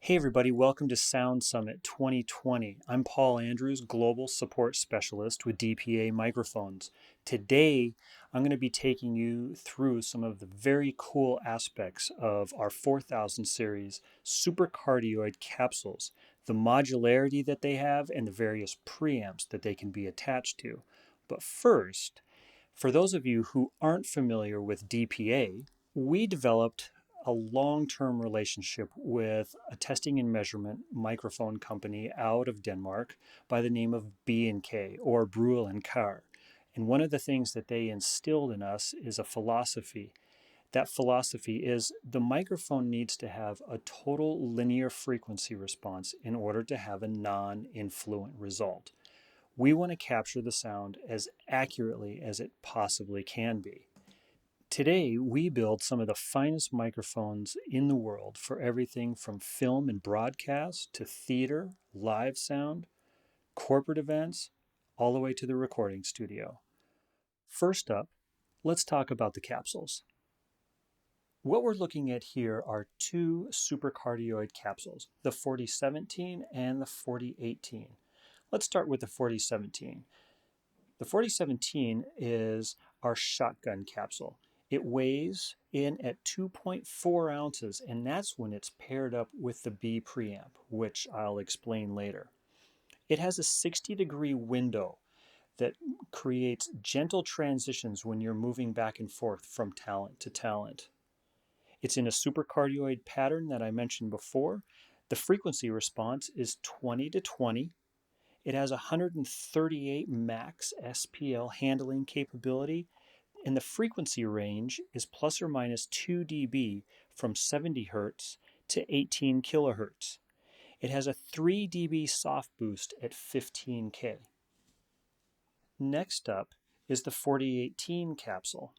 Hey everybody, welcome to Sound Summit 2020. I'm Paul Andrews, Global Support Specialist with DPA Microphones. Today, I'm going to be taking you through some of the very cool aspects of our 4000 series supercardioid capsules, the modularity that they have, and the various preamps that they can be attached to. But first, for those of you who aren't familiar with DPA, we developed a long-term relationship with a testing and measurement microphone company out of Denmark by the name of B&K, or Brüel and Carr. And one of the things that they instilled in us is a philosophy. That philosophy is the microphone needs to have a total linear frequency response in order to have a non-influent result. We want to capture the sound as accurately as it possibly can be. Today, we build some of the finest microphones in the world for everything from film and broadcast to theater, live sound, corporate events, all the way to the recording studio. First up, let's talk about the capsules. What we're looking at here are two supercardioid capsules, the 4017 and the 4018. Let's start with the 4017. The 4017 is our shotgun capsule. It weighs in at 2.4 ounces, and that's when it's paired up with the B preamp, which I'll explain later. It has a 60-degree window that creates gentle transitions when you're moving back and forth from talent to talent. It's in a supercardioid pattern that I mentioned before. The frequency response is 20 to 20. It has 138 max SPL handling capability, and the frequency range is plus or minus 2 dB from 70 Hz to 18 kHz. It has a 3 dB soft boost at 15K. Next up is the 4018 capsule.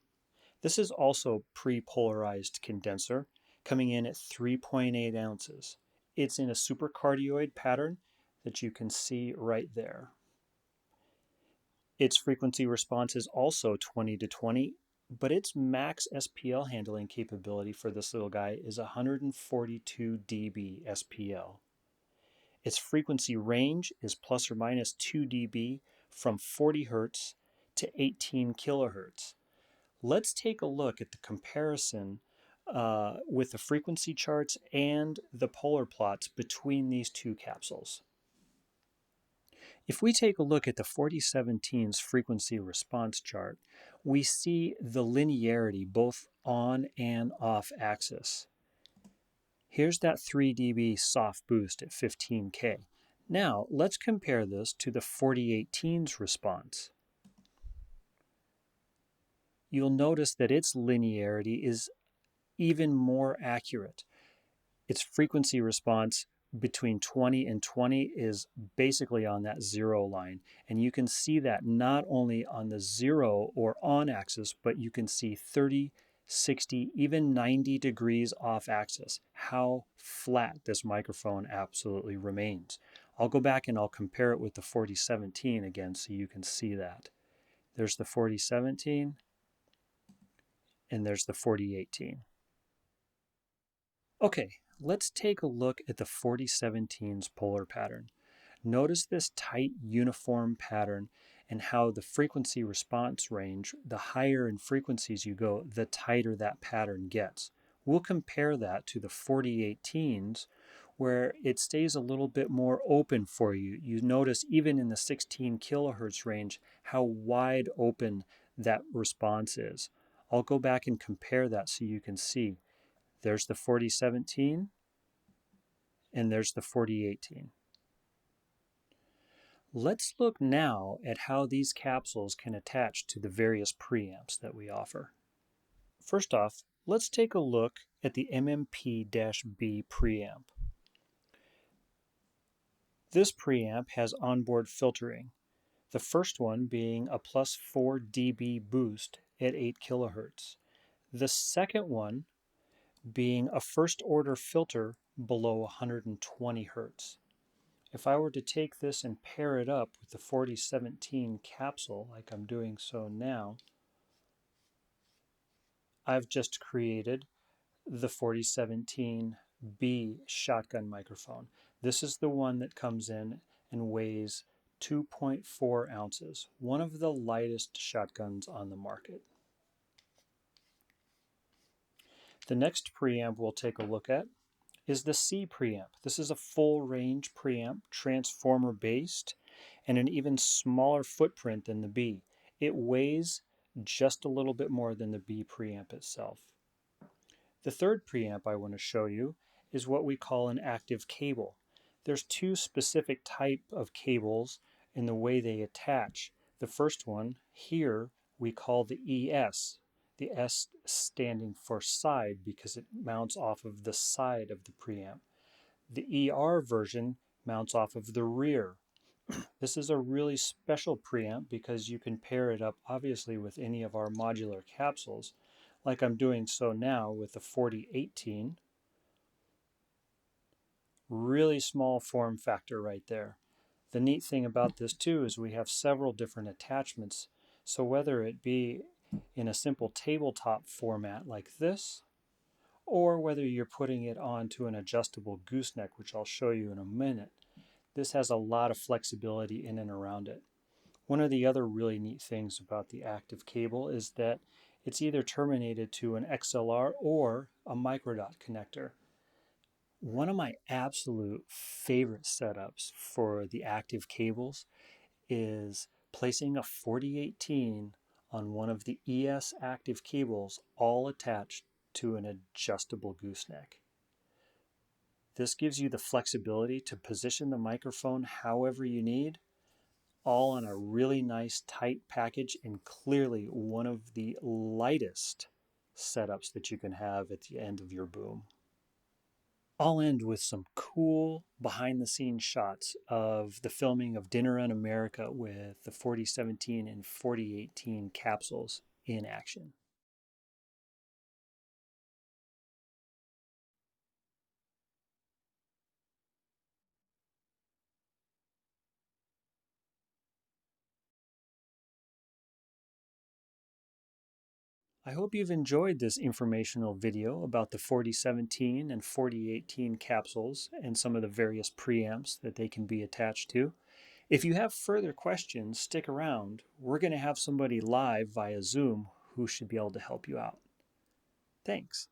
This is also pre-polarized condenser, coming in at 3.8 ounces. It's in a supercardioid pattern that you can see right there. Its frequency response is also 20 to 20, but its max SPL handling capability for this little guy is 142 dB SPL. Its frequency range is plus or minus 2 dB from 40 Hz to 18 kHz. Let's take a look at the comparison with the frequency charts and the polar plots between these two capsules. If we take a look at the 4017's frequency response chart, we see the linearity both on and off axis. Here's that 3 dB soft boost at 15K. Now, let's compare this to the 4018's response. You'll notice that its linearity is even more accurate. Its frequency response between 20 and 20 is basically on that zero line. And you can see that not only on the zero or on axis, but you can see 30, 60, even 90 degrees off axis, how flat this microphone absolutely remains. I'll go back and I'll compare it with the 4017 again so you can see that. There's the 4017 and there's the 4018. Okay, let's take a look at the 4017's polar pattern. Notice this tight uniform pattern and how the frequency response range, the higher in frequencies you go, the tighter that pattern gets. We'll compare that to the 4018's where it stays a little bit more open for you. You notice even in the 16 kilohertz range how wide open that response is. I'll go back and compare that so you can see. There's the 4017 and there's the 4018. Let's look now at how these capsules can attach to the various preamps that we offer. First off, let's take a look at the MMP-B preamp. This preamp has onboard filtering, the first one being a plus 4 dB boost at 8 kilohertz. The second one being a first order filter below 120 Hertz. If I were to take this and pair it up with the 4017 capsule, like I'm doing so now, I've just created the 4017 B shotgun microphone. This is the one that comes in and weighs 2.4 ounces, one of the lightest shotguns on the market. The next preamp we'll take a look at is the C preamp. This is a full range preamp, transformer based, and an even smaller footprint than the B. It weighs just a little bit more than the B preamp itself. The third preamp I want to show you is what we call an active cable. There's two specific type of cables in the way they attach. The first one here we call the ES, the S standing for side because it mounts off of the side of the preamp. The ER version mounts off of the rear. This is a really special preamp because you can pair it up obviously with any of our modular capsules, like I'm doing so now with the 4018. Really small form factor right there. The neat thing about this too is we have several different attachments, so whether it be in a simple tabletop format like this, or whether you're putting it onto an adjustable gooseneck, which I'll show you in a minute, this has a lot of flexibility in and around it. One of the other really neat things about the active cable is that it's either terminated to an XLR or a microdot connector. One of my absolute favorite setups for the active cables is placing a 4018 on one of the ES active cables, all attached to an adjustable gooseneck. This gives you the flexibility to position the microphone however you need, all on a really nice tight package, and clearly one of the lightest setups that you can have at the end of your boom. I'll end with some cool behind the scenes shots of the filming of Dinner in America with the 4017 and 4018 capsules in action. I hope you've enjoyed this informational video about the 4017 and 4018 capsules and some of the various preamps that they can be attached to. If you have further questions, stick around. We're going to have somebody live via Zoom who should be able to help you out. Thanks.